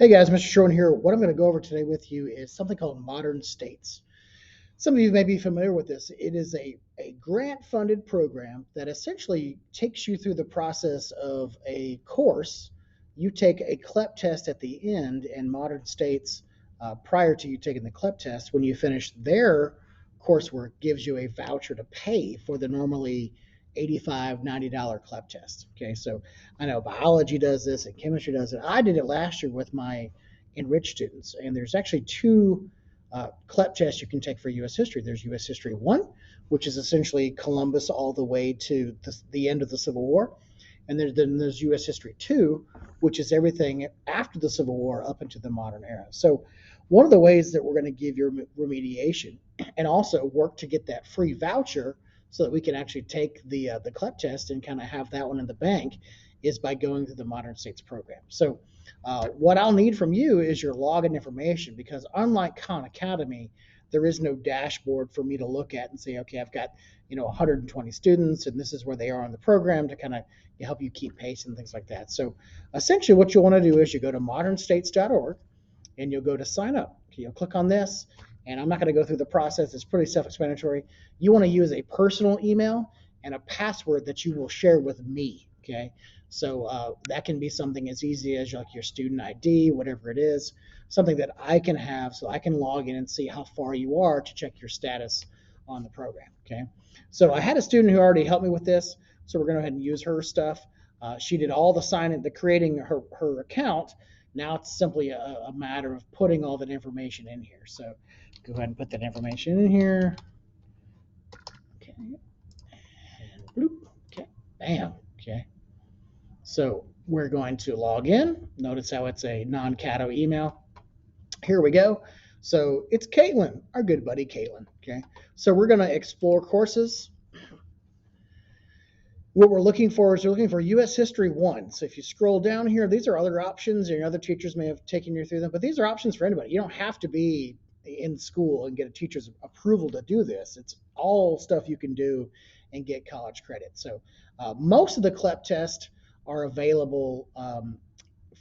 Hey guys, Mr. Sherwin here. What I'm going to go over today with you is something called Modern States. Some of you may be familiar with this. It is a grant funded program that essentially takes you through the process of a course. You take a CLEP test at the end, and Modern States, prior to you taking the CLEP test, when you finish their coursework, gives you a voucher to pay for the normally $85, $90 CLEP test. Okay, so I know biology does this and chemistry does it. I did it last year with my enriched students, and there's actually two CLEP tests you can take for U.S. history. There's U.S. History 1, which is essentially Columbus all the way to the end of the Civil War. And then there's U.S. History 2, which is everything after the Civil War up into the modern era. So one of the ways that we're going to give your remediation and also work to get that free voucher so that we can actually take the CLEP test and kind of have that one in the bank is by going through the Modern States program. So what I'll need from you is your login information, because unlike Khan Academy, there is no dashboard for me to look at and say, okay, I've got 120 students and this is where they are on the program to kind of help you keep pace and things like that. So essentially what you want to do is you go to modernstates.org and you'll go to sign up. Okay, you'll click on this, and I'm not going to go through the process. It's pretty self-explanatory. You want to use a personal email and a password that you will share with me. Okay, so that can be something as easy as like your student ID, whatever it is, something that I can have so I can log in and see how far you are to check your status on the program. Okay, so I had a student who already helped me with this, so we're going to go ahead and use her stuff. She did all the signing, the creating her account. Now it's simply a matter of putting all that information in here. So go ahead and put that information in here. Okay, and bloop. Okay, bam. Okay, so we're going to log in. Notice how it's a non-Cato email. Here we go. So it's Caitlin, our good buddy Caitlin. Okay, so we're going to explore courses. What we're looking for is we're looking for U.S. History 1. So if you scroll down here, these are other options, and other teachers may have taken you through them, but these are options for anybody. You don't have to be in school and get a teacher's approval to do this. It's all stuff you can do and get college credit. So most of the CLEP tests are available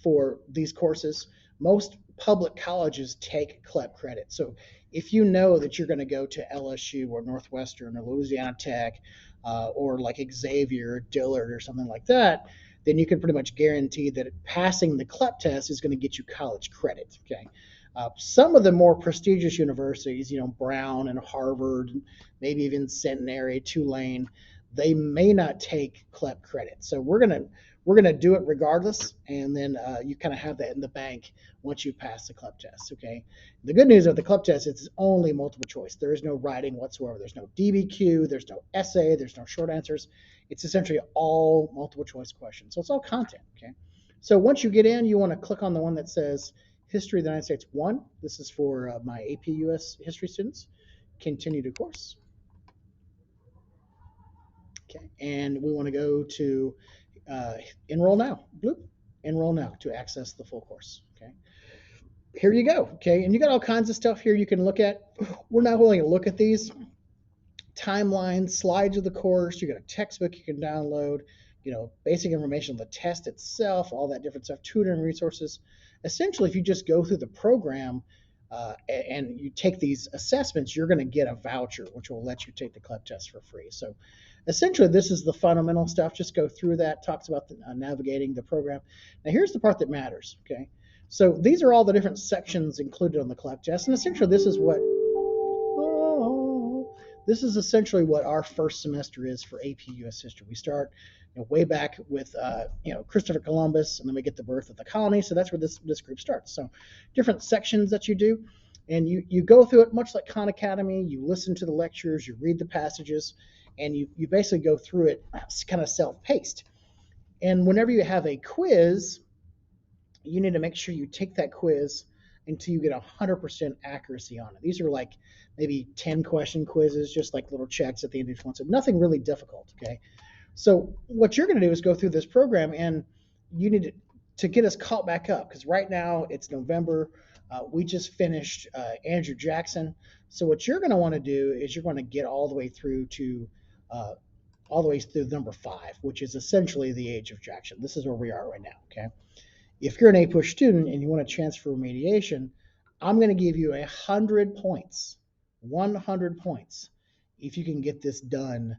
for these courses. Most public colleges take CLEP credit. So if you know that you're going to go to LSU or Northwestern or Louisiana Tech or like Xavier or Dillard or something like that, then you can pretty much guarantee that passing the CLEP test is going to get you college credit. Okay. Some of the more prestigious universities, Brown and Harvard, maybe even Centenary, Tulane, they may not take CLEP credit. So we're gonna do it regardless, and then you kind of have that in the bank once you pass the CLEP test. Okay. The good news of the CLEP test is it's only multiple choice. There is no writing whatsoever. There's no DBQ. There's no essay. There's no short answers. It's essentially all multiple choice questions. So it's all content. Okay. So once you get in, you want to click on the one that says History of the United States 1. This is for my AP US history students. Continue to course. Okay, and we want to go to enroll now. Bloop, enroll now to access the full course. Okay, here you go. Okay, and you got all kinds of stuff here you can look at. We're not going to look at these timelines, slides of the course. You got a textbook you can download. Basic information on the test itself, all that different stuff, tutoring resources. Essentially, if you just go through the program and you take these assessments, you're going to get a voucher, which will let you take the CLEP test for free. So essentially, this is the fundamental stuff. Just go through that, talks about navigating the program. Now, here's the part that matters, okay? So these are all the different sections included on the CLEP test, and essentially this is essentially what our first semester is for AP US History. We start way back with Christopher Columbus, and then we get the birth of the colony. So that's where this group starts. So different sections that you do, and you go through it much like Khan Academy. You listen to the lectures, you read the passages, and you basically go through it kind of self-paced. And whenever you have a quiz, you need to make sure you take that quiz until you get 100% accuracy on it. These are like maybe 10 question quizzes, just like little checks at the end of each one. So nothing really difficult, okay? So what you're going to do is go through this program, and you need to get us caught back up, because right now it's November. We just finished Andrew Jackson. So what you're going to want to do is you're going to get all the way through to number 5, which is essentially the age of Jackson. This is where we are right now, okay? If you're an APUSH student and you want a chance for remediation, I'm going to give you 100 points, 100 points, if you can get this done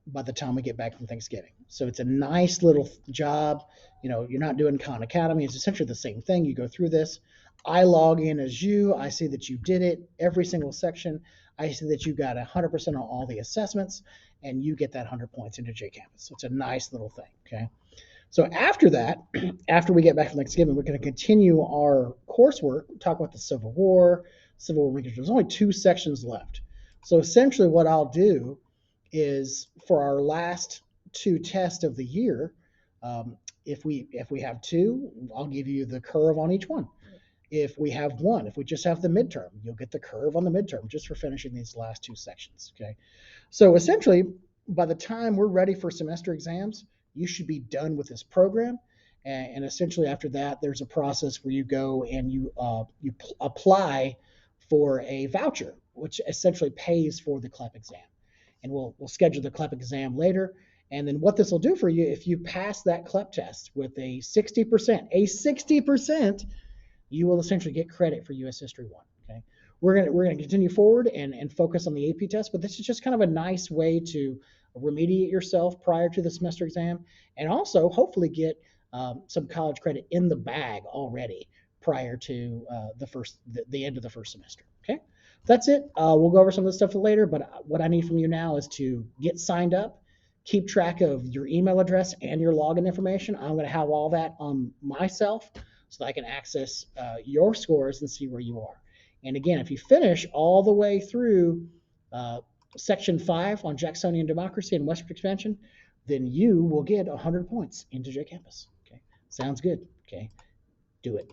by the time we get back from Thanksgiving. So it's a nice little job. You're not doing Khan Academy. It's essentially the same thing. You go through this. I log in as you. I see that you did it, every single section. I see that you got 100% on all the assessments, and you get that 100 points into JCampus. So it's a nice little thing, okay? So after that, after we get back from Thanksgiving, we're going to continue our coursework, talk about the Civil War, Civil War Reconstruction. There's only 2 sections left. So essentially what I'll do is for our last 2 tests of the year, if we have 2, I'll give you the curve on each one. If we have 1, if we just have the midterm, you'll get the curve on the midterm just for finishing these last 2 sections, okay? So essentially, by the time we're ready for semester exams, you should be done with this program. And essentially after that, there's a process where you go and you apply for a voucher, which essentially pays for the CLEP exam. And we'll schedule the CLEP exam later. And then what this will do for you, if you pass that CLEP test with a 60%, you will essentially get credit for U.S. History 1. Okay, we're gonna continue forward and focus on the AP test, but this is just kind of a nice way to remediate yourself prior to the semester exam, and also hopefully get some college credit in the bag already prior to the end of the first semester. Okay, that's it. We'll go over some of this stuff later, but what I need from you now is to get signed up, keep track of your email address and your login information. I'm going to have all that on myself so that I can access your scores and see where you are. And again, if you finish all the way through Section 5 on Jacksonian democracy and westward expansion, then you will get 100 points into JCampus. Okay, sounds good. Okay, do it.